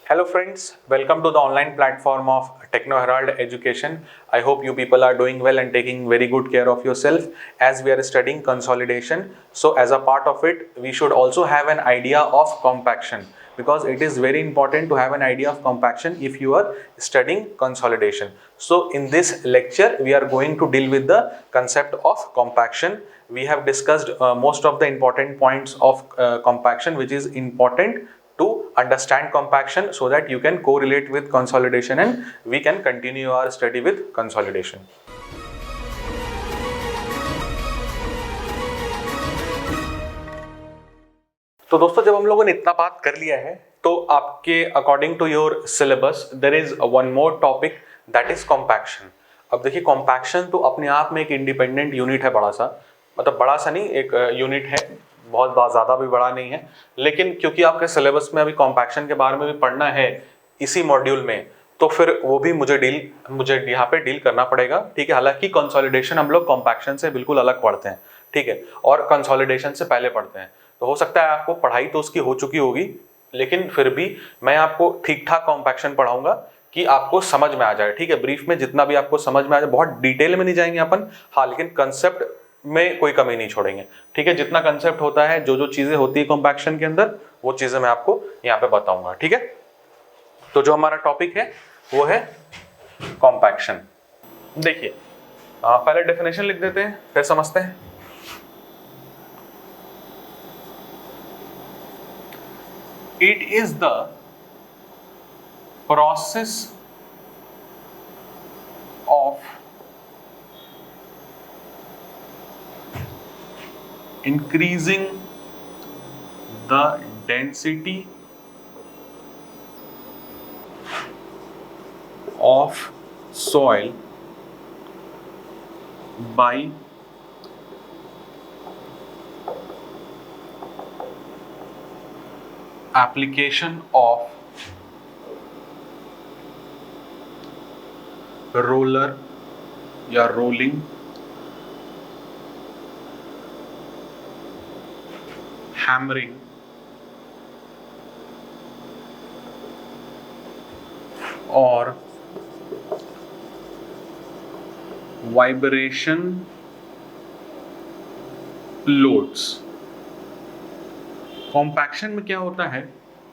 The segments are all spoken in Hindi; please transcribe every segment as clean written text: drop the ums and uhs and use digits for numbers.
Hello friends, welcome to the online platform of Techno Herald Education. I hope you people are doing well and taking very good care of yourself as we are studying consolidation. So as a part of it, we should also have an idea of compaction because it is very important to have an idea of compaction if you are studying consolidation. So in this lecture, we are going to deal with the concept of compaction. We have discussed most of the important points of compaction, which is important to understand compaction so that you can correlate with consolidation and we can continue our study with consolidation. तो दोस्तों जब हम लोगों ने इतना बात कर लिया है तो आपके according to your syllabus there is one more topic that is compaction. अब देखिए कॉम्पैक्शन तो अपने आप में एक इंडिपेंडेंट यूनिट है, बड़ा सा, मतलब बड़ा सा नहीं, एक यूनिट है, बहुत ज़्यादा भी बड़ा नहीं है, लेकिन क्योंकि आपके सिलेबस में अभी कॉम्पैक्शन के बारे में भी पढ़ना है इसी मॉड्यूल में, तो फिर वो भी मुझे यहाँ पे डील करना पड़ेगा. ठीक है, हालांकि कंसोलिडेशन हम लोग कॉम्पैक्शन से बिल्कुल अलग पढ़ते हैं, ठीक है, और कंसोलिडेशन से पहले पढ़ते हैं. तो हो सकता है आपको पढ़ाई तो उसकी हो चुकी होगी, लेकिन फिर भी मैं आपको ठीक ठाक कॉम्पैक्शन पढ़ाऊंगा कि आपको समझ में आ जाए. ठीक है, ब्रीफ में जितना भी आपको समझ में आ जाए, बहुत डिटेल में नहीं जाएंगे अपन, हाँ, लेकिन कंसेप्ट में कोई कमी नहीं छोड़ेंगे. ठीक है, जितना कंसेप्ट होता है, जो जो चीजें होती है कॉम्पैक्शन के अंदर, वो चीजें मैं आपको यहाँ पे बताऊंगा. ठीक है, तो जो हमारा टॉपिक है वो है कॉम्पैक्शन. देखिए पहले डेफिनेशन लिख देते हैं, फिर समझते हैं. It is the process of increasing the density of soil by application of roller या rolling hammering और vibration loads. कॉम्पैक्शन में क्या होता है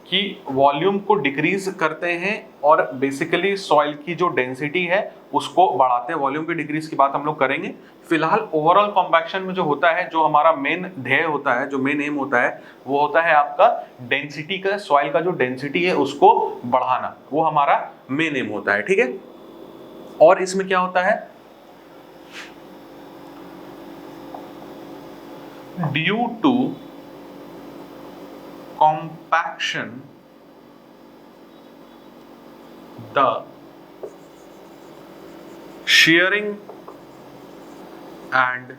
कि वॉल्यूम को डिक्रीज करते हैं और बेसिकली सॉइल की जो डेंसिटी है उसको बढ़ाते हैं. वॉल्यूम की डिक्रीज की बात हम लोग करेंगे. फिलहाल ओवरऑल कॉम्पैक्शन में जो होता है, जो हमारा मेन ध्येय होता है, जो मेन एम होता है, वो होता है आपका डेंसिटी का, सॉइल का जो डेंसिटी है उसको बढ़ाना, वो हमारा मेन एम होता है. ठीक है, और इसमें क्या होता है, due to compaction, the shearing and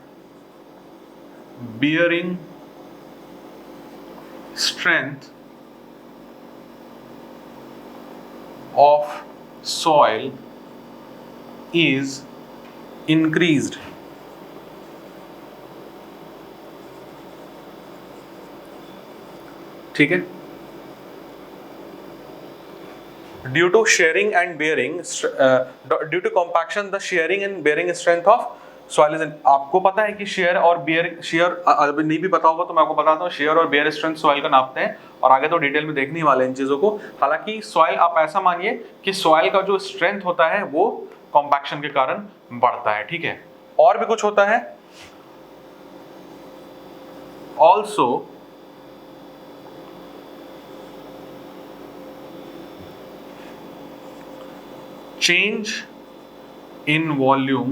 bearing strength of soil is increased. ठीक है, due to shearing and bearing, due to compaction the shearing and bearing strength of soil is. आपको पता है कि शेयर और बेयर, शेयर अभी नहीं भी पता होगा तो मैं आपको बताता हूँ, शेयर और बेयर स्ट्रेंथ सॉइल का नापते हैं और आगे तो डिटेल में देखने वाले इन चीजों को. हालांकि सॉइल, आप ऐसा मानिए कि सॉइल का जो स्ट्रेंथ होता है वो कॉम्पैक्शन के कारण बढ़ता है. ठीक है, और भी कुछ होता है also. Change in volume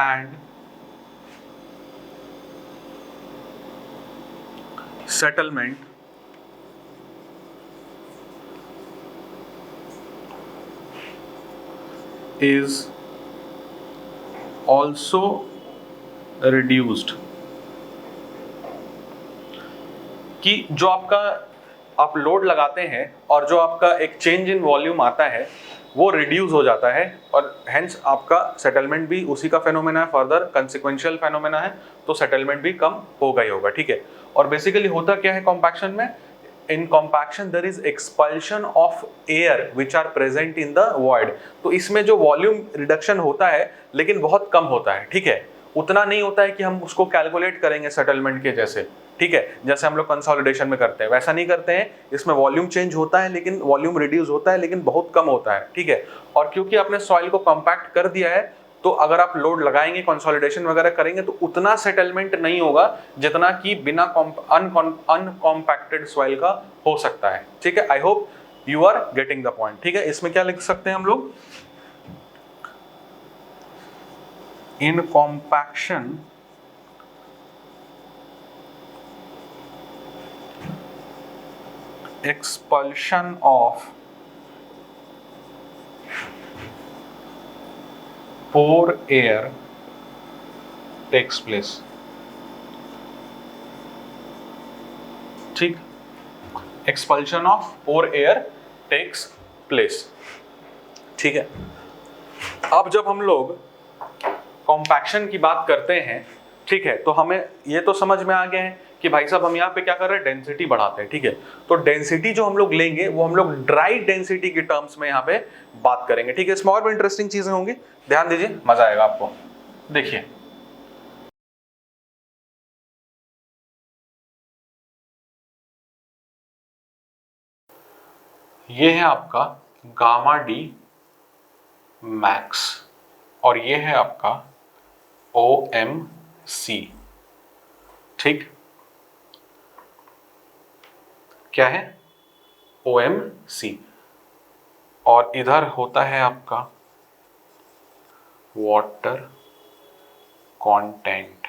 and settlement is also reduced. कि जो आपका आप लोड लगाते हैं और जो आपका एक चेंज इन वॉल्यूम आता है वो रिड्यूस हो जाता है और हेंस आपका सेटलमेंट भी उसी का फेनोमेना है, फर्दर कंसिक्वेंशियल फेनोमेना है, तो सेटलमेंट भी कम होगा ही होगा, ठीक है। और बेसिकली होता क्या है कॉम्पैक्शन में, in compaction there is expulsion of air which are present in the void. तो इसमें जो वॉल्यूम रिडक्शन होता है लेकिन बहुत कम होता है, ठीक है, उतना नहीं होता है कि हम उसको कैलकुलेट करेंगे सेटलमेंट के जैसे, ठीक है, जैसे हम लोग कंसोलिडेशन में करते हैं वैसा नहीं करते हैं। इसमें वॉल्यूम चेंज होता है लेकिन वॉल्यूम रिड्यूस होता है लेकिन बहुत कम होता है, ठीक है। और क्योंकि आपने सॉइल को कॉम्पैक्ट कर दिया है तो अगर आप लोड लगाएंगे कंसोलिडेशन वगैरह करेंगे तो उतना सेटलमेंट नहीं होगा जितना कि बिना अनकॉम्पैक्टेड सॉइल का हो सकता है, ठीक है। I hope you are getting the point, ठीक है। इसमें क्या लिख सकते हैं हम लोग, in compaction expulsion of pore air takes place, ठीक, expulsion of pore air takes place, ठीक है। अब जब हम लोग कॉम्पैक्शन की बात करते हैं, ठीक है, तो हमें ये तो समझ में आ गया है कि भाई साहब हम यहाँ पे क्या कर रहे हैं, डेंसिटी बढ़ाते हैं, ठीक है। तो डेंसिटी जो हम लोग लेंगे वो हम लोग ड्राई डेंसिटी के टर्म्स में यहाँ पे बात करेंगे, ठीक है। इसमें और भी इंटरेस्टिंग चीजें होंगी, ध्यान दीजिए, मजा आएगा आपको। देखिए ये है आपका गामा डी मैक्स और ये है आपका OMC, ठीक, क्या है OMC, और इधर होता है आपका वाटर कंटेंट,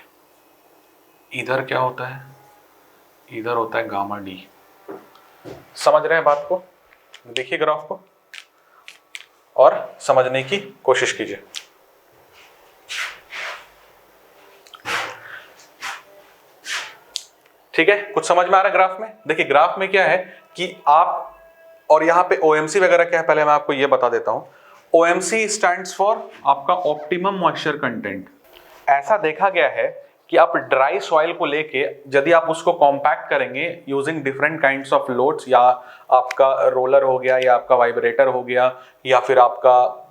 इधर क्या होता है, इधर होता है गामा डी। समझ रहे हैं बात को, देखिए ग्राफ को और समझने की कोशिश कीजिए। ठीक है, कुछ समझ में आ रहा है ग्राफ में। देखिए ग्राफ में क्या है कि आप, और यहां पे OMC वगैरह क्या है पहले मैं आपको ये बता देता हूं। OMC स्टैंड्स फॉर आपका ऑप्टिमम मॉइस्चर कंटेंट। ऐसा देखा गया है कि आप ड्राई सॉइल को लेके यदि आप उसको कॉम्पैक्ट करेंगे using different kinds of loads, या आपका रोलर हो गया या आपका वाइब्रेटर हो गया या फिर आपका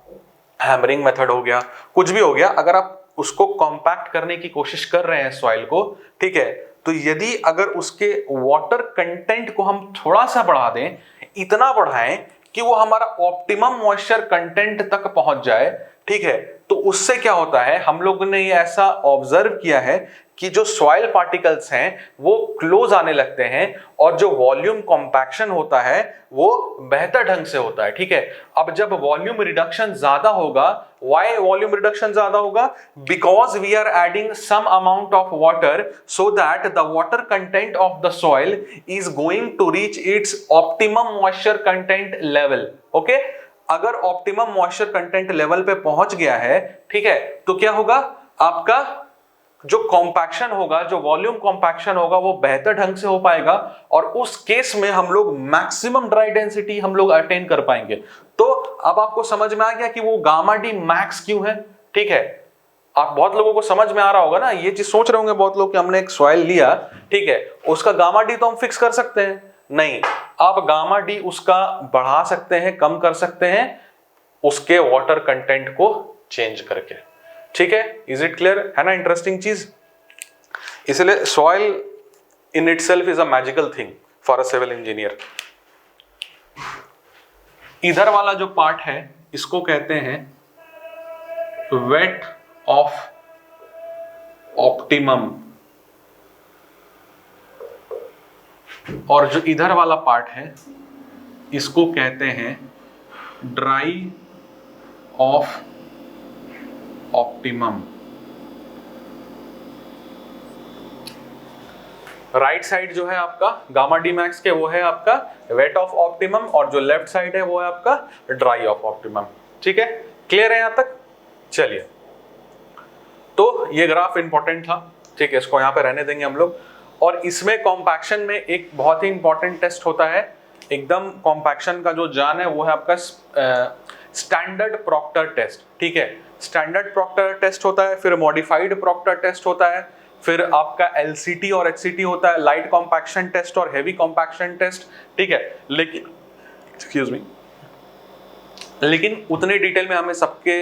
हैमरिंग मेथड हो गया, कुछ भी हो गया, अगर आप उसको कॉम्पैक्ट करने की कोशिश कर रहे हैं सॉइल को, ठीक है, तो यदि अगर उसके वाटर कंटेंट को हम थोड़ा सा बढ़ा दें, इतना बढ़ाएं कि वो हमारा ऑप्टिमम मॉइस्चर कंटेंट तक पहुंच जाए, ठीक है, तो उससे क्या होता है, हम लोगों ने ये ऐसा ऑब्जर्व किया है कि जो सॉइल पार्टिकल्स हैं वो क्लोज आने लगते हैं और जो वॉल्यूम कॉम्पैक्शन होता है वो बेहतर ढंग से होता है, ठीक है। अब जब वॉल्यूम रिडक्शन ज्यादा होगा, व्हाई वॉल्यूम रिडक्शन ज्यादा होगा, because we are adding some amount of water so that the water content of the soil is going to reach its optimum moisture content level, okay. अगर ऑप्टिमम मॉइस्चर कंटेंट लेवल पे पहुंच गया है, ठीक है, तो क्या होगा, आपका जो कॉम्पैक्शन होगा, जो वॉल्यूम कॉम्पैक्शन होगा वो बेहतर ढंग से हो पाएगा और उस केस में हम लोग मैक्सिमम ड्राई डेंसिटी हम लोग अटेन कर पाएंगे। तो अब आपको समझ में आ गया कि वो गामा डी मैक्स क्यों है, ठीक है। आप बहुत लोगों को समझ में आ रहा होगा ना, ये चीज सोच रहे होंगे बहुत लोग कि हमने एक सॉइल लिया, ठीक है, उसका गामा डी तो हम फिक्स कर सकते हैं, नहीं, आप गामा डी उसका बढ़ा सकते हैं, कम कर सकते हैं उसके वाटर कंटेंट को चेंज करके, ठीक है। इज इट क्लियर, है ना इंटरेस्टिंग चीज। इसलिए soil in itself is a magical thing for a civil engineer. इधर वाला जो पार्ट है इसको कहते हैं वेट ऑफ ऑप्टिमम, और जो इधर वाला पार्ट है इसको कहते हैं dry of optimum. Right side जो है आपका गामा डी मैक्स के वो है आपका वेट ऑफ ऑप्टिमम और जो लेफ्ट साइड है वो है आपका ड्राई ऑफ ऑप्टिमम, ठीक है। क्लियर है यहां तक, चलिए। तो ये ग्राफ इंपॉर्टेंट था, ठीक है, इसको यहां पे रहने देंगे हम लोग। और इसमें कॉम्पैक्शन में एक बहुत ही इंपॉर्टेंट टेस्ट होता है, एकदम कॉम्पैक्शन का जो जान है वो है आपका स्टैंडर्ड प्रॉक्टर टेस्ट, ठीक है, स्टैंडर्ड प्रॉक्टर टेस्ट होता है, फिर मॉडिफाइड प्रॉक्टर टेस्ट होता है, फिर आपका LCT और HCT होता है, लाइट कॉम्पैक्शन टेस्ट और हेवी कॉम्पैक्शन टेस्ट, ठीक है। लेकिन एक्सक्यूज मी, लेकिन उतने डिटेल में हमें सबके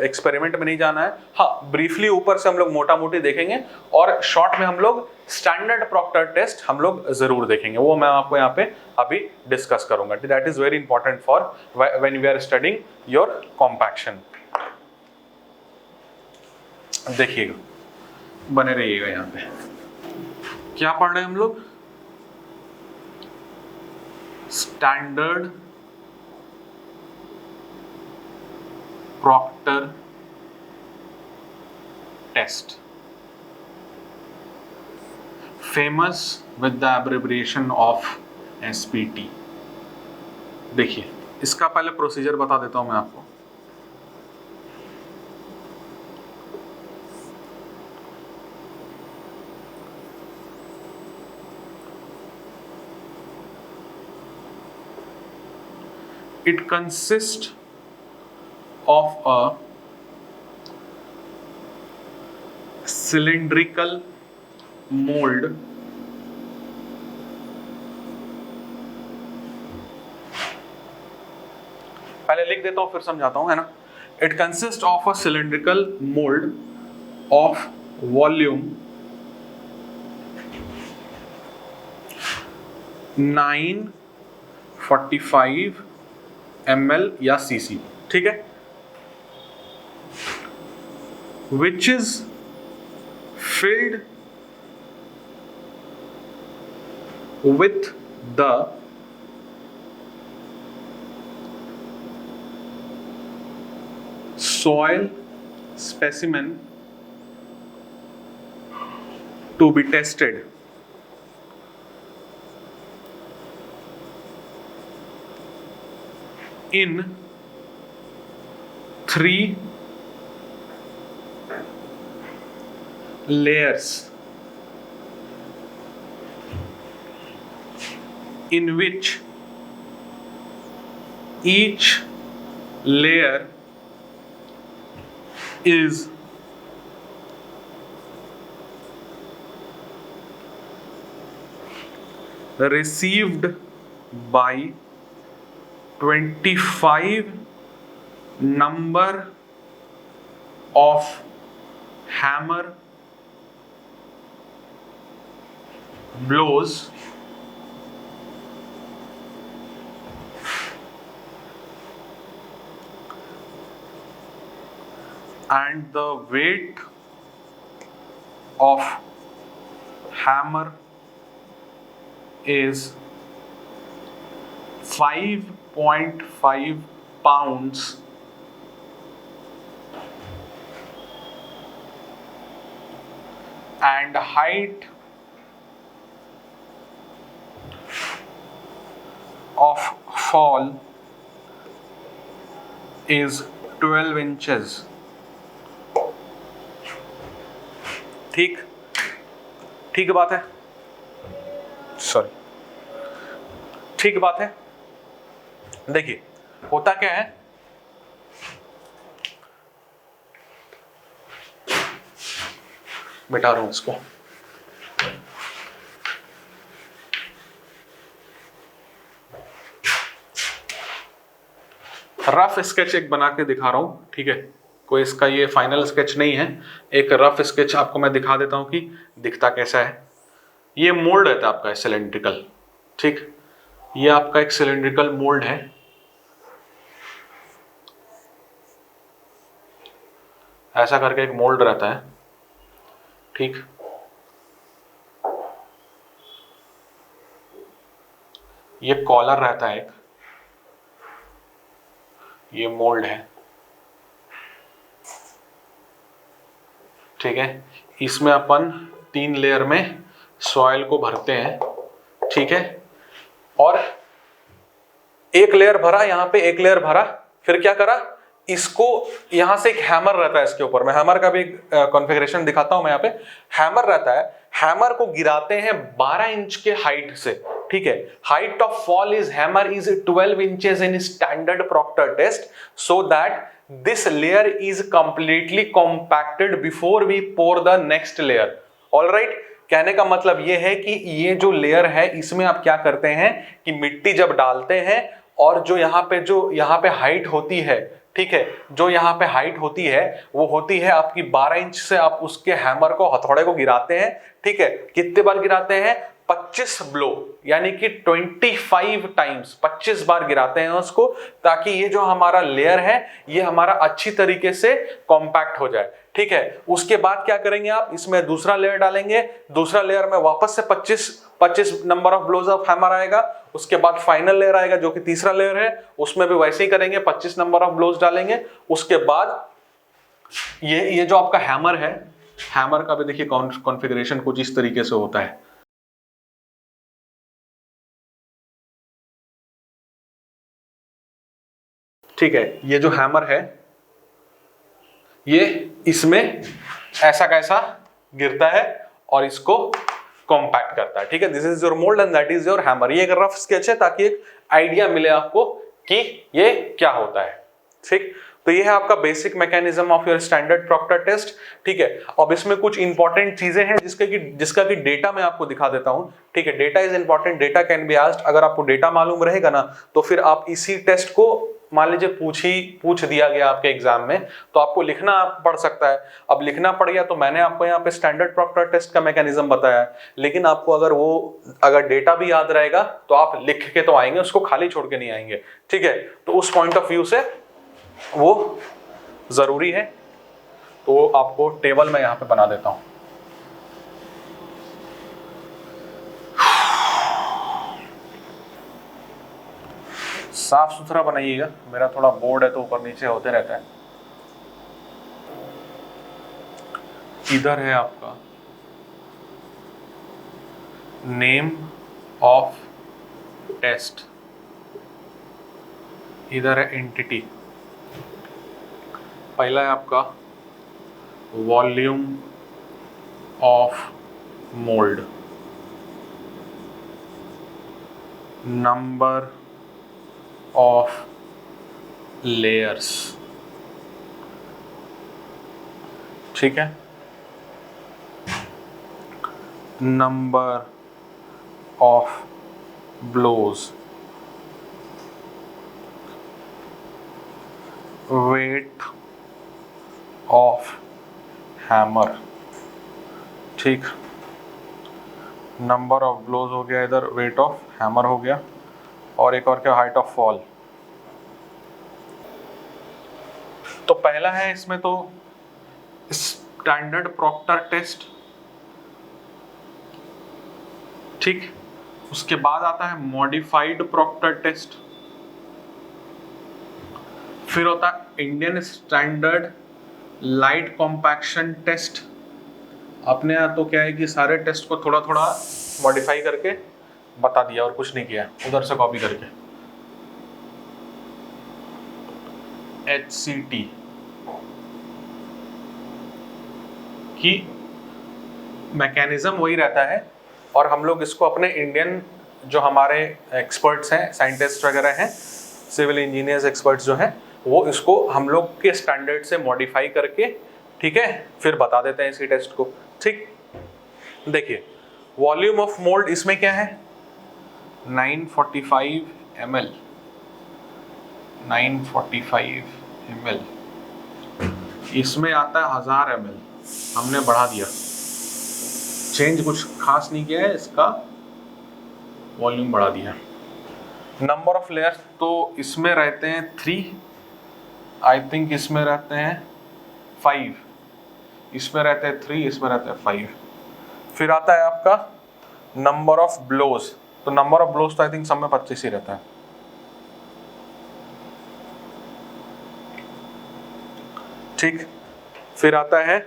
एक्सपेरिमेंट में नहीं जाना है। हाँ, ब्रीफली ऊपर से हम लोग मोटा मोटी देखेंगे और शॉर्ट में हम लोग स्टैंडर्ड प्रॉक्टर टेस्ट हम लोग जरूर देखेंगे, वो मैं आपको यहाँ पे अभी डिस्कस करूंगा। That is very important for when we are studying your compaction. देखिएगा, बने रहिएगा। यहाँ पे क्या पढ़ रहे हैं हम लोग? Standard Proctor test, famous with the abbreviation of SPT। देखिए, इसका पहले प्रोसीजर बता देता हूं मैं आपको। It consists of a cylindrical mold पहले लिख देता हूं फिर समझाता हूं, है ना। It consists of a cylindrical mold of volume 945 ml या cc, ठीक है, which is filled with the soil specimen to be tested in 3 layers, in which each layer is received by 25 number of hammer blows and the weight of hammer is 5.5 pounds and height of fall is 12 inches। ठीक ठीक बात है, सॉरी, ठीक बात है। देखिए, होता क्या है, मिटा रहा हूं इसको। रफ स्केच एक बना के दिखा रहा हूं, ठीक है, कोई इसका ये फाइनल स्केच नहीं है, एक रफ स्केच आपको मैं दिखा देता हूं कि दिखता कैसा है। ये मोल्ड रहता है आपका सिलेंड्रिकल, ठीक, ये आपका एक सिलेंड्रिकल मोल्ड है। ऐसा करके एक मोल्ड रहता है, ठीक। ये कॉलर रहता है एक, ये मोल्ड है, ठीक है। इसमें अपन 3 लेयर में सॉइल को भरते हैं, ठीक है, और एक लेयर भरा, यहां पे एक लेयर भरा, फिर क्या करा, इसको यहां से एक हैमर रहता है इसके ऊपर, मैं हैमर का भी कॉन्फ़िगरेशन दिखाता हूं मैं। यहाँ पे हैमर रहता है, हैमर को गिराते हैं 12 इंच के हाइट से, ठीक है। Height of fall is hammer is 12 inches in standard Proctor test, so that this layer is completely compacted before we pour the next layer. Alright, कहने का मतलब ये है कि ये जो लेयर है इसमें आप क्या करते हैं कि मिट्टी जब डालते हैं और जो यहाँ पे हाइट होती है, ठीक है, जो यहाँ पे हाइट होती है वो होती है आपकी 12 इंच से, आप उसके हैमर को, हथौड़े को गिराते हैं, ठीक है। कितने बार गिराते हैं? 25 ब्लो, यानी कि 25 टाइम्स, 25 बार गिराते हैं उसको, ताकि ये जो हमारा लेयर है ये हमारा अच्छी तरीके से कॉम्पैक्ट हो जाए, ठीक है। उसके बाद क्या करेंगे आप, इसमें दूसरा लेयर डालेंगे, दूसरा लेयर में वापस से 25 number of blows of hammer आएगा। उसके बाद फाइनल लेयर आएगा जो कि तीसरा लेयर है, उसमें भी वैसे ही करेंगे, 25 नंबर ऑफ ब्लोज डालेंगे। उसके बाद ये जो आपका हैमर है, हैमर का भी देखिए कॉन्फ़िगरेशन कुछ इस तरीके से होता है। ठीक है, ये जो हैमर है ये इसमें ऐसा कैसा गिरता है और इसको कॉम्पैक्ट करता है, ठीक है। This is your mould and that is your hammer. ये एक रफ स्केच है ताकि एक आइडिया मिले आपको कि ये क्या होता है, ठीक। तो ये है आपका basic mechanism of your standard Proctor test, ठीक है। अब इसमें कुछ इंपॉर्टेंट चीजें हैं जिसका कि डेटा मैं आपको दिखा देता हूं, ठीक है। Data is important, data can be asked. अगर आपको डेटा मालूम रहेगा ना तो फिर आप इसी टेस्ट को मान लीजिए पूछ दिया गया आपके एग्जाम में, तो आपको लिखना पड़ सकता है। अब लिखना पड़ गया तो मैंने आपको यहाँ पे स्टैंडर्ड प्रॉक्टर टेस्ट का मैकेनिज्म बताया है, लेकिन आपको अगर डेटा भी याद रहेगा तो आप लिख के तो आएंगे, उसको खाली छोड़ के नहीं आएंगे, ठीक है। तो उस पॉइंट ऑफ व्यू से वो जरूरी है। तो आपको टेबल में यहाँ पे बना देता हूं। साफ सुथरा बनाइएगा, मेरा थोड़ा बोर्ड है तो ऊपर नीचे होते रहता है। इधर है आपका नेम ऑफ टेस्ट, इधर है एंटिटी, पहला है आपका volume of mould, number of layers, ठीक है, number of blows, weight of hammer, ठीक, नंबर ऑफ ब्लोज हो गया, इधर वेट ऑफ हैमर हो गया, और एक और क्या, हाइट ऑफ फॉल। तो पहला है इसमें तो स्टैंडर्ड प्रॉक्टर टेस्ट, ठीक। उसके बाद आता है मॉडिफाइड प्रॉक्टर टेस्ट, फिर होता है Indian standard light compaction test. अपने यहाँ तो क्या है कि सारे टेस्ट को थोड़ा थोड़ा मॉडिफाई करके बता दिया और कुछ नहीं किया, उधर से कॉपी करके। HCT की मैकेनिज्म वही रहता है, और हम लोग इसको अपने इंडियन जो हमारे एक्सपर्ट्स हैं, साइंटिस्ट वगैरह हैं, सिविल इंजीनियर्स एक्सपर्ट्स जो हैं, वो इसको हम लोग के स्टैंडर्ड से मॉडिफाई करके, ठीक है, फिर बता देते हैं इसी टेस्ट को, ठीक। देखिए वॉल्यूम ऑफ मोल्ड, इसमें क्या है 945 ml, 945 ml, इसमें आता है 1000 ml, हमने बढ़ा दिया, चेंज कुछ खास नहीं किया है, इसका वॉल्यूम बढ़ा दिया। नंबर ऑफ लेयर्स तो इसमें रहते हैं 3, आई थिंक इसमें रहते हैं 5, इसमें रहते हैं 3, इसमें रहते हैं 5। फिर आता है आपका नंबर ऑफ ब्लोज, तो नंबर ऑफ ब्लोज तो आई थिंक सब में 25 ही रहता है, ठीक। फिर आता है,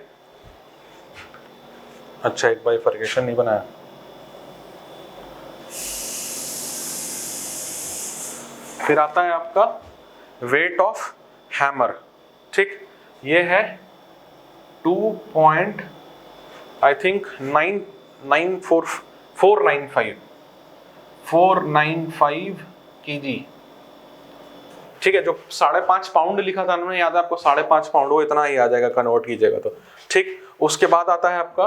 अच्छा एक बाइफरकेशन नहीं बनाया, फिर आता है आपका वेट ऑफ हैमर, ठीक। ये है 2.9 495 kg, ठीक है। जो 5.5 पाउंड लिखा था उन्होंने, याद है आपको, 5.5 पाउंड, वो इतना ही आ जाएगा कन्वर्ट कीजिएगा तो, ठीक। उसके बाद आता है आपका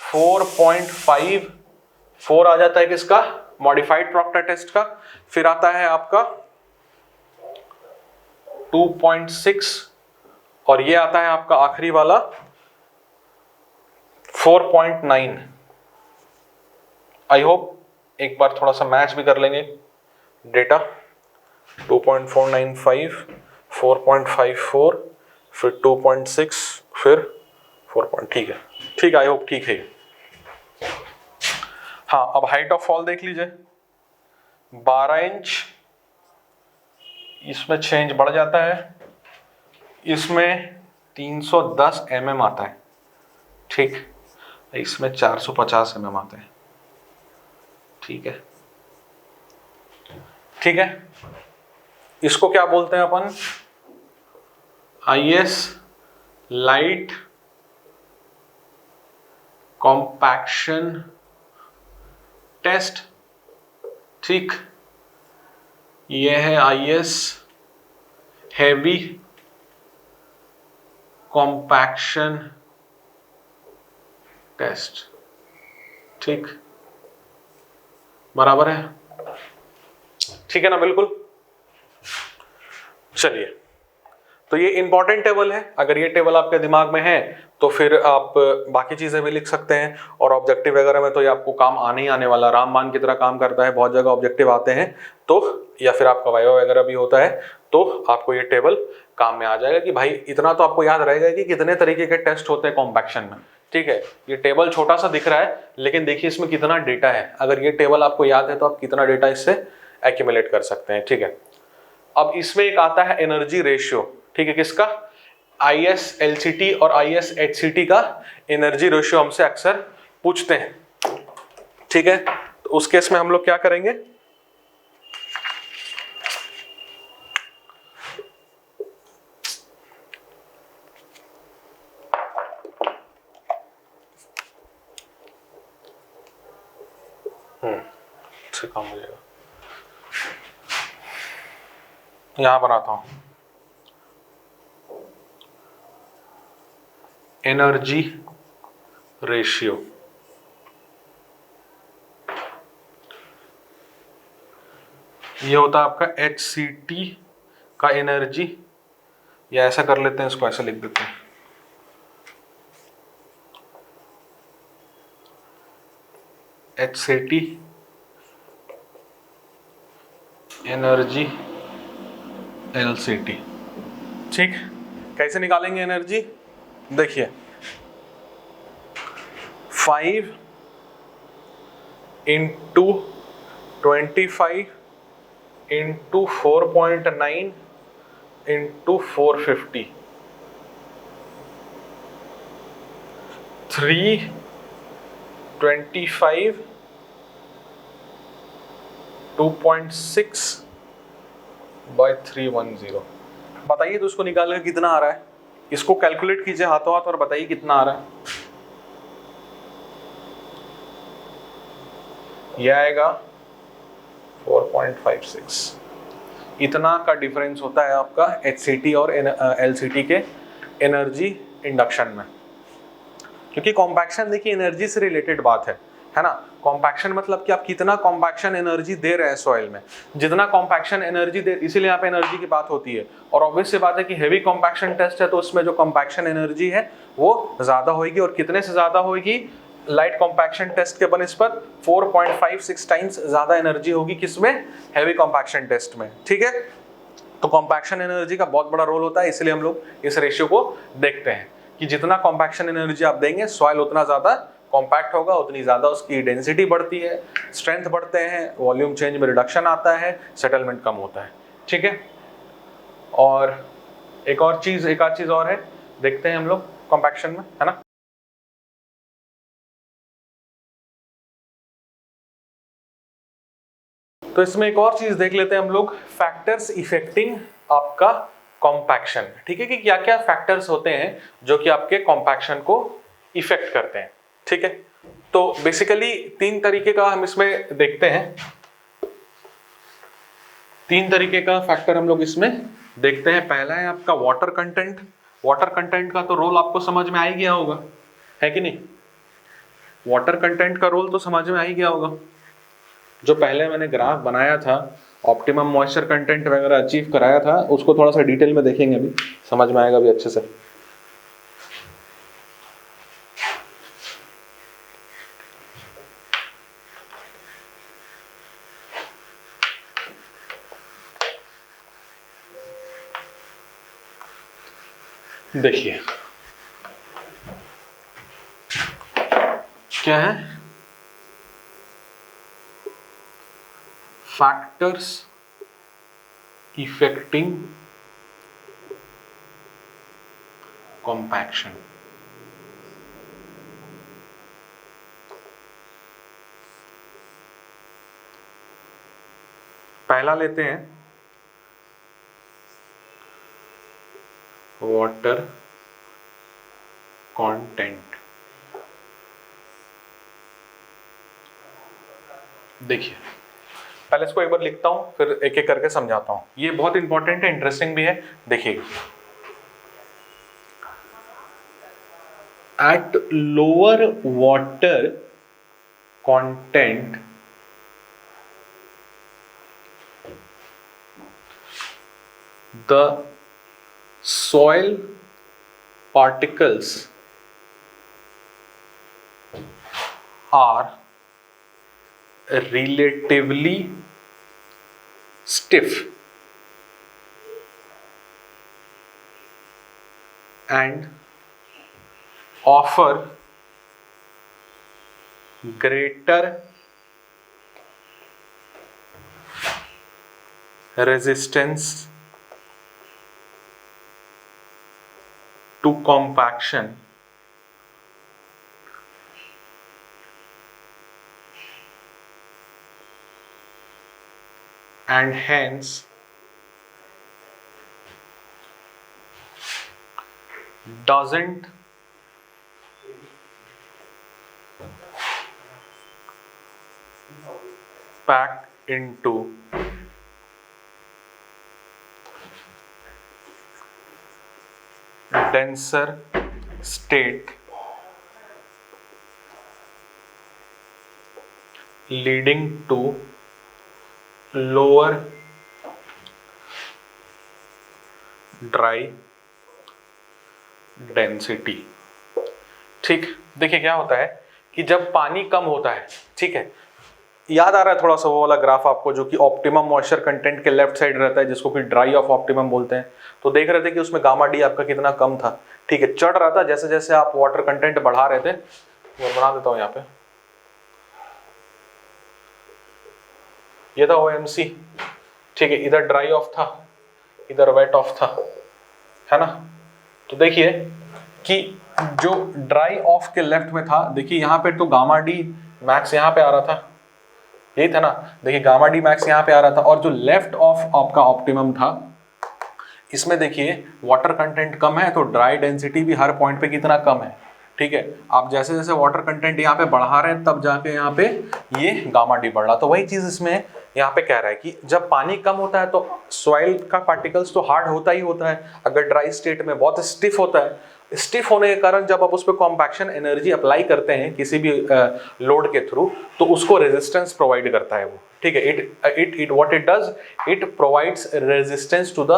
4.54 आ जाता है किसका, मॉडिफाइड प्रॉक्टर टेस्ट का। फिर आता है आपका 2.6 और ये आता है आपका आखिरी वाला 4.9। आई होप एक बार थोड़ा सा मैच भी कर लेंगे डेटा। 2.495, 4.54, फिर 2.6, फिर 4. ठीक है, ठीक है, आई होप ठीक है। हाँ, अब हाइट ऑफ फॉल देख लीजिए, 12 इंच, इसमें चेंज बढ़ जाता है, इसमें 310 mm आता है, ठीक, इसमें 450 mm आता है, ठीक है, ठीक है। इसको क्या बोलते हैं अपन, IS लाइट कॉम्पैक्शन टेस्ट, ठीक। ये है IS हैवी कॉम्पैक्शन टेस्ट, ठीक, बराबर है, ठीक है ना, बिल्कुल। चलिए, तो ये इंपॉर्टेंट टेबल है, अगर ये टेबल आपके दिमाग में है तो फिर आप बाकी चीजें भी लिख सकते हैं, और ऑब्जेक्टिव वगैरह में तो ये आपको काम आने ही आने वाला, रामबाण की तरह काम करता है, बहुत जगह ऑब्जेक्टिव आते हैं तो, या फिर आपका वाइवा वगैरह भी होता है तो आपको ये टेबल काम में आ जाएगा कि भाई इतना तो आपको याद रहेगा कि कितने तरीके के टेस्ट होते हैं कॉम्पैक्शन में, ठीक है। ये टेबल छोटा सा दिख रहा है लेकिन देखिए इसमें कितना डेटा है, अगर ये टेबल आपको याद है तो आप कितना डेटा इससे एक्यूमुलेट कर सकते हैं, ठीक है। अब इसमें एक आता है एनर्जी रेशियो, ठीक है, किसका, IS LCT और IS HCT का एनर्जी रेशियो हमसे अक्सर पूछते हैं, ठीक है। तो उस केस में हम लोग क्या करेंगे, से काम हो जाएगा, यहां बनाता हूं, एनर्जी रेशियो, ये होता है आपका HCT का एनर्जी, या ऐसा कर लेते हैं, इसको ऐसा लिख देते हैं, HCT एनर्जी LCT, ठीक। कैसे निकालेंगे एनर्जी, देखिए 5 इंटू 25 इंटू 4.9 इंटू 450, 325 2.6 बाय 310। बताइए तो उसको निकाल कर कितना आ रहा है, इसको कैलकुलेट कीजिए हाथों हाथ और बताइए कितना आ रहा है। यह आएगा 4.56, इतना का डिफरेंस होता है आपका HCT और LCT के एनर्जी इंडक्शन में, क्योंकि कॉम्पैक्शन देखिए एनर्जी से रिलेटेड बात है ना। कॉम्पैक्शन मतलब कि आप कितना कॉम्पैक्शन एनर्जी दे रहे हैं सॉइल में, जितना कॉम्पैक्शन एनर्जी दे, इसीलिए यहाँ पे एनर्जी की बात होती है। और ऑब्वियस सी बात है कि हेवी कॉम्पैक्शन टेस्ट है तो उसमें जो कॉम्पैक्शन एनर्जी है वो ज्यादा होगी, और कितने से ज्यादा होगी, लाइट कॉम्पैक्शन टेस्ट के बनस्पत 4.56 टाइम्स ज्यादा एनर्जी होगी, किसमें, हैवी कॉम्पैक्शन टेस्ट में, ठीक है। तो कॉम्पैक्शन एनर्जी का बहुत बड़ा रोल होता है, इसलिए हम लोग इस रेशियो को देखते हैं कि जितना कॉम्पैक्शन एनर्जी आप देंगे सॉइल उतना ज्यादा कॉम्पैक्ट होगा, उतनी ज्यादा उसकी डेंसिटी बढ़ती है, स्ट्रेंथ बढ़ते हैं, वॉल्यूम चेंज में रिडक्शन आता है, सेटलमेंट कम होता है, ठीक है। और एक आध चीज और है, देखते हैं हम लोग कॉम्पैक्शन में, है ना। तो इसमें एक और चीज देख लेते हैं हम लोग, फैक्टर्स इफेक्टिंग आपका कॉम्पैक्शन, ठीक है, कि क्या क्या फैक्टर्स होते हैं जो कि आपके कॉम्पैक्शन को इफेक्ट करते हैं, ठीक है। तो बेसिकली 3 तरीके का हम इसमें देखते हैं, 3 तरीके का फैक्टर हम लोग इसमें देखते हैं। पहला है आपका वाटर कंटेंट। वाटर कंटेंट का तो रोल आपको समझ में आ ही गया होगा, है कि नहीं? वाटर कंटेंट का रोल तो समझ में आ ही गया होगा। जो पहले मैंने ग्राफ बनाया था, ऑप्टिमम मॉइस्चर कंटेंट वगैरह अचीव कराया था, उसको थोड़ा सा डिटेल में देखेंगे, अभी समझ में आएगा अभी अच्छे से। देखिए क्या है, फैक्टर्स इफेक्टिंग कॉम्पैक्शन। पहला लेते हैं वाटर कंटेंट। देखिए पहले इसको एक बार लिखता हूं, फिर एक एक करके समझाता हूं। ये बहुत इंपॉर्टेंट है, इंटरेस्टिंग भी है। देखिए, at lower water content the soil particles are relatively stiff and offer greater resistance to compaction and hence doesn't pack into denser state, leading to lower dry density। ठीक, देखिए क्या होता है कि जब पानी कम होता है, ठीक है, याद आ रहा है थोड़ा सा वो वाला ग्राफ आपको जो कि ऑप्टिमम मॉइस्चर कंटेंट के लेफ्ट साइड रहता है, जिसको कि ड्राई ऑफ ऑप्टिमम बोलते हैं। तो देख रहे थे कि उसमें गामा डी आपका कितना कम था, ठीक है, चढ़ रहा था जैसे जैसे आप वाटर कंटेंट बढ़ा रहे थे। और बना देता हूं यहाँ पे, ये था OMC, ठीक है, इधर ड्राई ऑफ था, इधर वेट ऑफ था, है ना। तो देखिए कि जो ड्राई ऑफ के लेफ्ट में था, देखिए यहाँ पे तो गामा डी मैक्स यहाँ पे आ रहा था, यही था ना। देखिए गामा डी मैक्स यहाँ पे आ रहा था, और जो लेफ्ट ऑफ आपका ऑप्टिमम था, इसमें देखिए वाटर कंटेंट कम है तो ड्राई डेंसिटी भी हर पॉइंट पे कितना कम है, ठीक है। आप जैसे जैसे वाटर कंटेंट यहाँ पे बढ़ा रहे हैं, तब जाके यहाँ पे ये गामा डी बढ़ रहा। तो वही चीज इसमें यहाँ पे कह रहा है कि जब पानी कम होता है तो सॉइल का पार्टिकल्स तो हार्ड होता ही होता है, अगर ड्राई स्टेट में बहुत स्टिफ होता है। स्टिफ होने के कारण जब आप उस पर कॉम्पैक्शन एनर्जी अप्लाई करते हैं किसी भी लोड के थ्रू, तो उसको रेजिस्टेंस प्रोवाइड करता है वो, ठीक है। It what it does, it provides resistance to the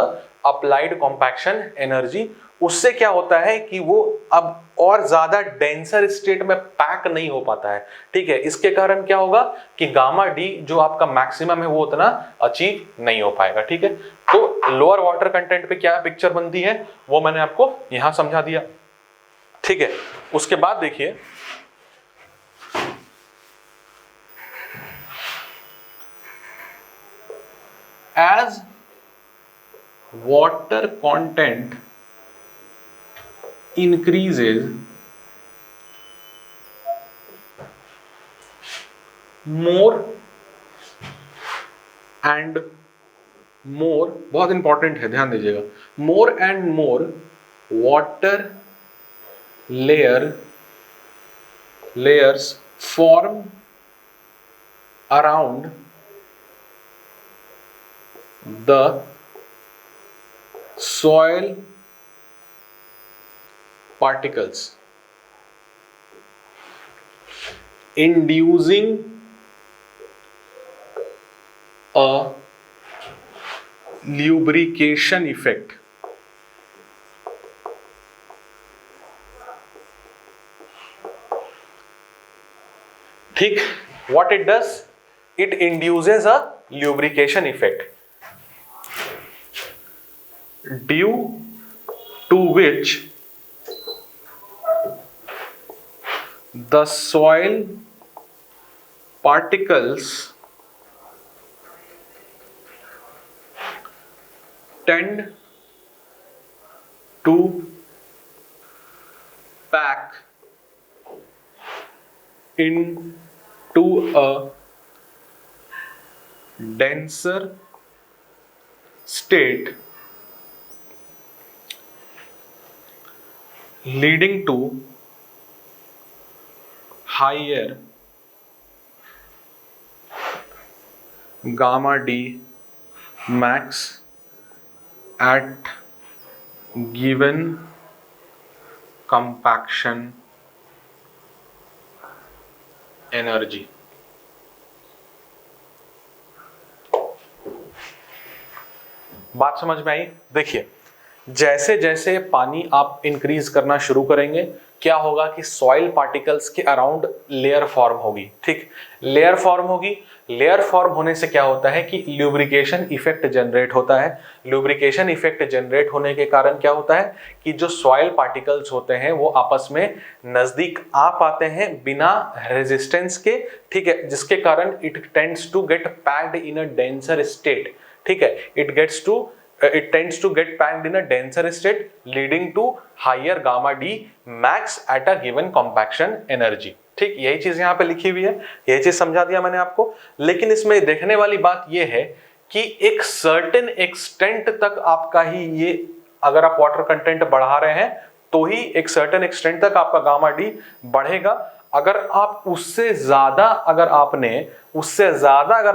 applied compaction energy. उससे क्या होता है कि वो अब और ज्यादा डेंसर स्टेट में पैक नहीं हो पाता है, ठीक है। इसके कारण क्या होगा कि गामा डी जो आपका मैक्सिमम है वो उतना अचीव नहीं हो पाएगा, ठीक है। तो लोअर वाटर कंटेंट पे क्या पिक्चर बनती है वो मैंने आपको यहां समझा दिया, ठीक है। उसके बाद देखिए as water content increases, more and more, बहुत इंपॉर्टेंट है, ध्यान दीजिएगा, more and more water layers form around the soil particles, inducing a lubrication effect. ठीक, what it does, it induces a lubrication effect due to which the soil particles tend to pack into a denser state, leading to higher gamma D max at given compaction energy. बात समझ में आई? देखिए, जैसे जैसे पानी आप इंक्रीज करना शुरू करेंगे, क्या होगा कि सॉइल पार्टिकल्स के अराउंड लेयर फॉर्म होगी। ठीक, लेयर फॉर्म होगी। लेयर फॉर्म होने से क्या होता है कि ल्यूब्रिकेशन इफेक्ट जनरेट होता है। ल्यूब्रिकेशन इफेक्ट जनरेट होने के कारण क्या होता है कि जो सॉइल पार्टिकल्स होते हैं वो आपस में नजदीक आ पाते हैं बिना रेजिस्टेंस के। ठीक है, जिसके कारण it tends to get packed in a denser state. ठीक है, it tends to get packed in a denser state, leading to higher gamma D max at a given compaction energy. ठीक, यही चीज यहाँ पे लिखी हुई है, यही चीज समझा दिया मैंने आपको। लेकिन इसमें देखने वाली बात यह है कि एक सर्टेन एक्सटेंट तक आपका ही ये, अगर आप वाटर कंटेंट बढ़ा रहे हैं तो ही एक सर्टेन एक्सटेंट तक आपका गामा डी बढ़ेगा। अगर आप उससे ज्यादा अगर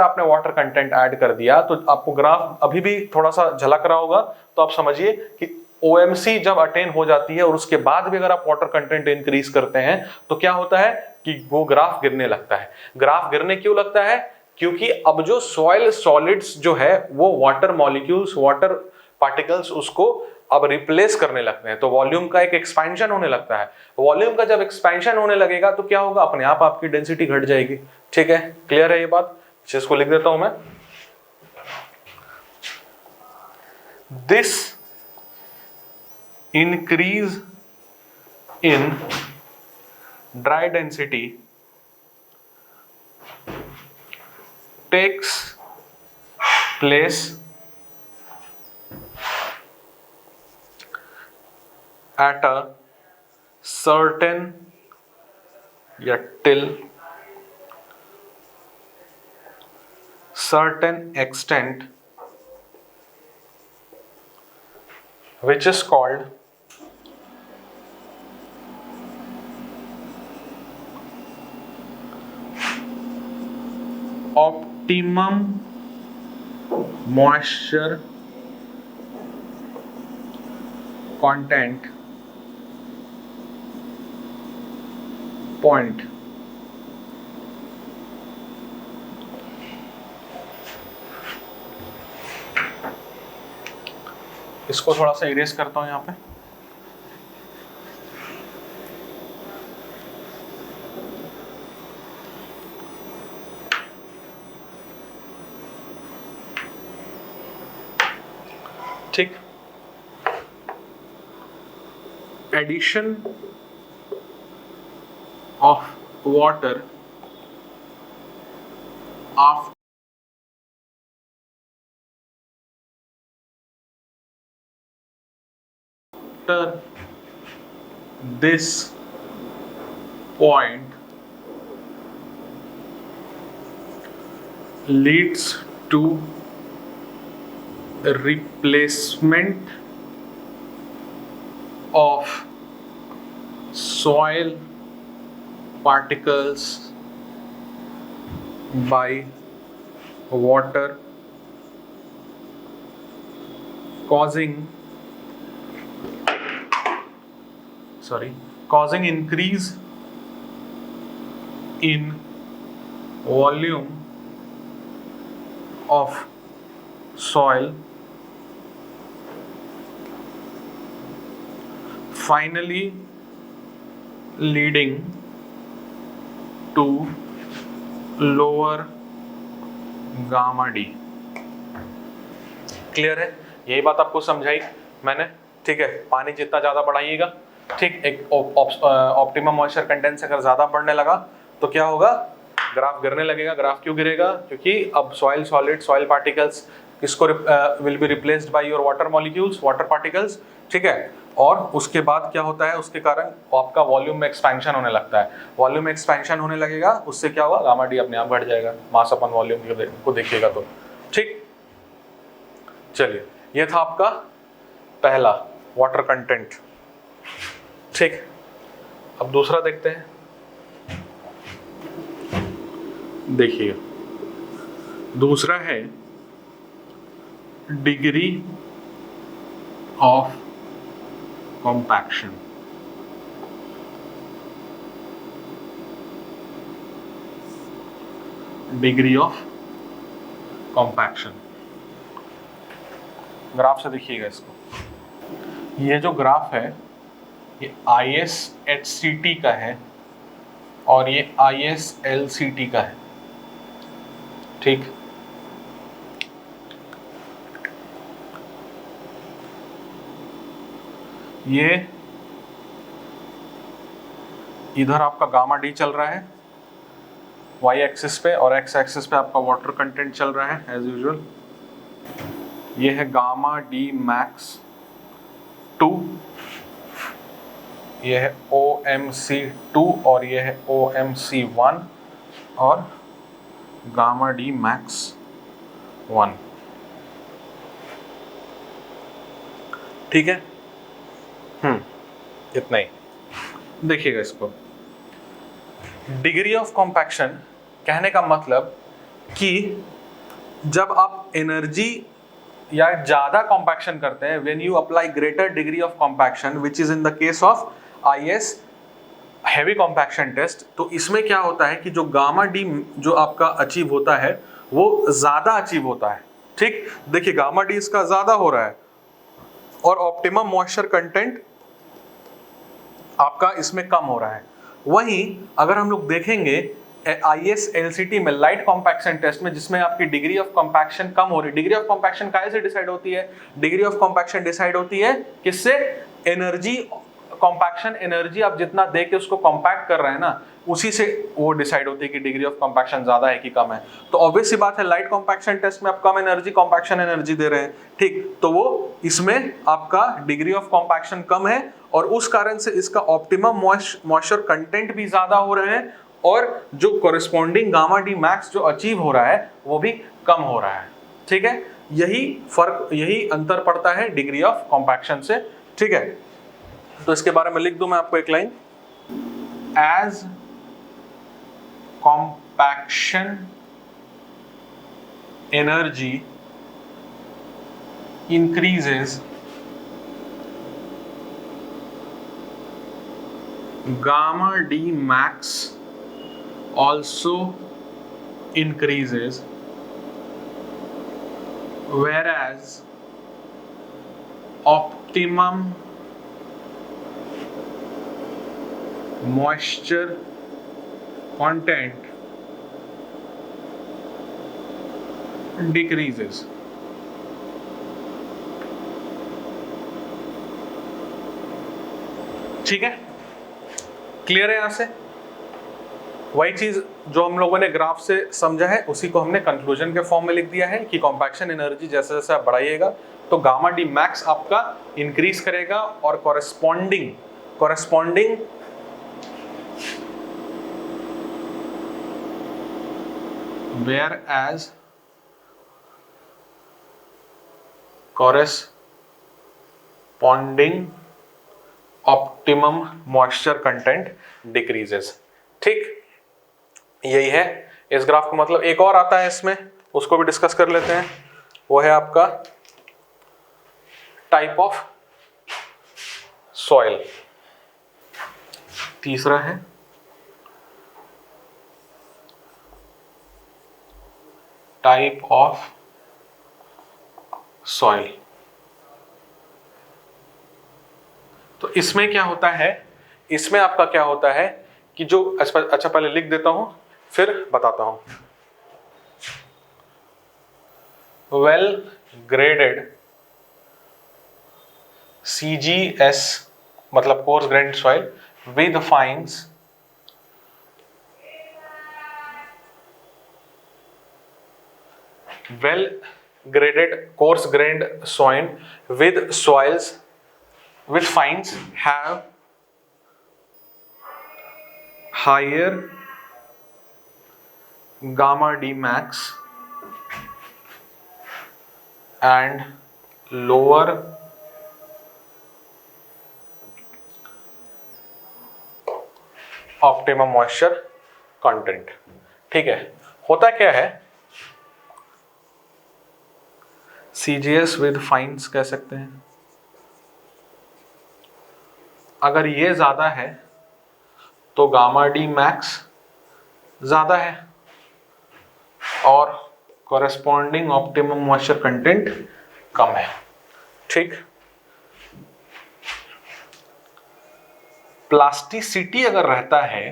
आपने वाटर कंटेंट ऐड कर दिया तो आपको ग्राफ अभी भी थोड़ा सा झलक रहा होगा। तो आप समझिए कि OMC जब अटेन हो जाती है और उसके बाद भी अगर आप वाटर कंटेंट इंक्रीज करते हैं तो क्या होता है कि वो ग्राफ गिरने लगता है। ग्राफ गिरने क्यों लगता है? क्योंकि अब जो सॉइल सॉलिड्स जो है वो वाटर मॉलिक्यूल्स, वाटर पार्टिकल्स उसको अब रिप्लेस करने लगते हैं, तो वॉल्यूम का एक एक्सपेंशन होने लगता है। वॉल्यूम का जब एक्सपेंशन होने लगेगा तो क्या होगा, अपने आप आपकी डेंसिटी घट जाएगी। ठीक है, क्लियर है ये बात? इसको लिख देता हूं मैं। This increase in dry density takes place at a certain till certain extent, which is called optimum moisture content point। इसको थोड़ा सा इरेज करता हूं यहां पे। ठीक, addition of water after this point leads to replacement of soil particles by water causing increase in volume of soil, finally leading to lower gamma D. Clear है? यही बात आपको समझाई मैंने, ठीक है। पानी जितना ज्यादा बढ़ाइएगा, ठीक, एक ऑप्टिमम मॉइस्चर कंटेंट से अगर ज्यादा बढ़ने लगा तो क्या होगा, ग्राफ गिरने लगेगा। ग्राफ क्यों गिरेगा? क्योंकि अब सॉइल सॉलिड, सॉइल पार्टिकल्स किसको will be replaced by your water molecules, water particles, ठीक है। और उसके बाद क्या होता है, उसके कारण आपका वॉल्यूम में एक्सपेंशन होने लगता है। वॉल्यूम में एक्सपेंशन होने लगेगा, उससे क्या होगा, गामा डी अपने आप बढ़ जाएगा, मास अपन वॉल्यूम को देखिएगा तो, ठीक। चलिए, ये था आपका पहला वाटर कंटेंट, ठीक। अब दूसरा देखते हैं। देखिए, दूसरा है degree of compaction. Degree of compaction, graph से देखिएगा इसको। ये जो ग्राफ है ये ISHCT का है और ये ISLCT का है, ठीक। ये इधर आपका गामा डी चल रहा है y एक्सिस पे, और x एक्सिस पे आपका वाटर कंटेंट चल रहा है एज यूजुअल। ये है गामा डी मैक्स 2, ये है OMC2 और ये है OMC1 और गामा डी मैक्स 1, ठीक है। इतना ही देखिएगा इसको। डिग्री ऑफ कॉम्पैक्शन कहने का मतलब कि जब आप एनर्जी या ज्यादा कॉम्पैक्शन करते हैं, when you apply greater degree of compaction which is in the case of IS heavy compaction test, तो इसमें क्या होता है कि जो गामा डी जो आपका अचीव होता है वो ज्यादा अचीव होता है, ठीक। देखिए, गामा डी इसका ज्यादा हो रहा है और ऑप्टिमम मॉइस्चर कंटेंट आपका इसमें कम हो रहा है। वहीं अगर हम लोग देखेंगे ISLCT में, लाइट कॉम्पैक्शन टेस्ट में, जिसमें आपकी डिग्री ऑफ कॉम्पैक्शन कम हो रही है। डिग्री ऑफ कॉम्पैक्शन काहे से डिसाइड होती है? डिग्री ऑफ कॉम्पैक्शन डिसाइड होती है किससे? एनर्जी, कॉम्पैक्शन एनर्जी आप जितना दे के उसको कॉम्पैक्ट कर रहे हैं ना, उसी से वो डिसाइड होती है कि डिग्री ऑफ कॉम्पैक्शन ज्यादा है कि कम है। तो ऑब्वियस सी बात है, लाइट कॉम्पैक्शन टेस्ट में आप कम एनर्जी कॉम्पैक्शन एनर्जी दे रहे हैं, ठीक, तो वो इसमें आपका डिग्री ऑफ कॉम्पैक्शन कम है और उस कारण से इसका ऑप्टिमम मॉइस्चर कंटेंट भी ज्यादा हो रहे हैं और जो कोरिस्पॉन्डिंग गामा डी मैक्स जो अचीव हो रहा है वो भी कम हो रहा है, ठीक है। यही फर्क, यही अंतर पड़ता है डिग्री ऑफ कॉम्पैक्शन से, ठीक है। तो इसके बारे में लिख दूं मैं आपको एक line, as compaction energy increases, gamma D max also increases, whereas optimum moisture content decreases। ठीक है, क्लियर है? यहां से वही चीज जो हम लोगों ने ग्राफ से समझा है उसी को हमने कंक्लूजन के फॉर्म में लिख दिया है कि कॉम्पैक्शन एनर्जी जैसे जैसे आप बढ़ाइएगा तो गामा डी मैक्स आपका इंक्रीज करेगा और corresponding where as corresponding optimum moisture content decreases. ठीक, यही है इस ग्राफ का मतलब एक और आता है इसमें, उसको भी डिस्कस कर लेते हैं। वो है आपका टाइप ऑफ सॉइल। तीसरा है टाइप ऑफ सॉइल। तो इसमें क्या होता है, इसमें आपका क्या होता है कि जो अच्छा पहले लिख देता हूं फिर बताता हूं। वेल ग्रेडेड CGS मतलब coarse grained soil with fines well graded coarse grained soil with soils with fines have higher gamma D max and lower optimum moisture content। ठीक है, होता क्या है, CGS विद फाइन्स कह सकते हैं। अगर ये ज्यादा है तो गामा डी मैक्स ज्यादा है और कॉरेस्पॉन्डिंग ऑप्टिमम मॉइस्चर कंटेंट कम है। ठीक, प्लास्टिसिटी अगर रहता है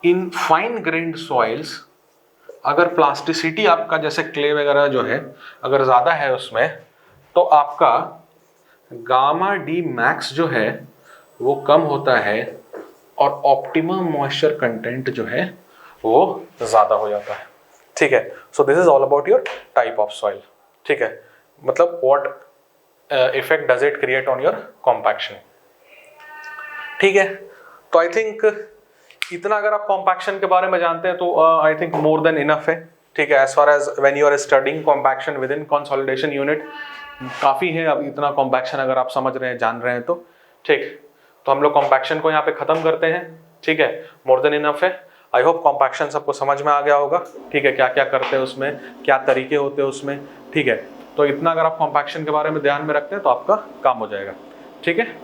इन फाइन ग्रेन्ड सॉइल्स, अगर प्लास्टिसिटी आपका जैसे क्ले वगैरह जो है अगर ज़्यादा है उसमें, तो आपका गामा डी मैक्स जो है वो कम होता है और ऑप्टिमम मॉइस्चर कंटेंट जो है वो ज़्यादा हो जाता है। ठीक है, so this is all about your type of soil. ठीक है, मतलब what effect does it create on your compaction. ठीक है, तो आई थिंक इतना अगर आप कॉम्पैक्शन के बारे में जानते हैं तो I think more than enough है। ठीक है, as far as when you are studying compaction within consolidation unit काफ़ी है। अब इतना कॉम्पैक्शन अगर आप समझ रहे हैं, जान रहे हैं तो ठीक, तो हम लोग कॉम्पैक्शन को यहाँ पे ख़त्म करते हैं। ठीक है, मोर देन इनफ है। आई होप कॉम्पैक्शन सबको समझ में आ गया होगा। ठीक है, क्या क्या करते हैं उसमें, क्या तरीके होते हैं उसमें। ठीक है, तो इतना अगर आप कॉम्पैक्शन के बारे में ध्यान में रखते हैं तो आपका काम हो जाएगा। ठीक है,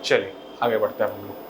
चलिए आगे बढ़ते हैं हम लोग।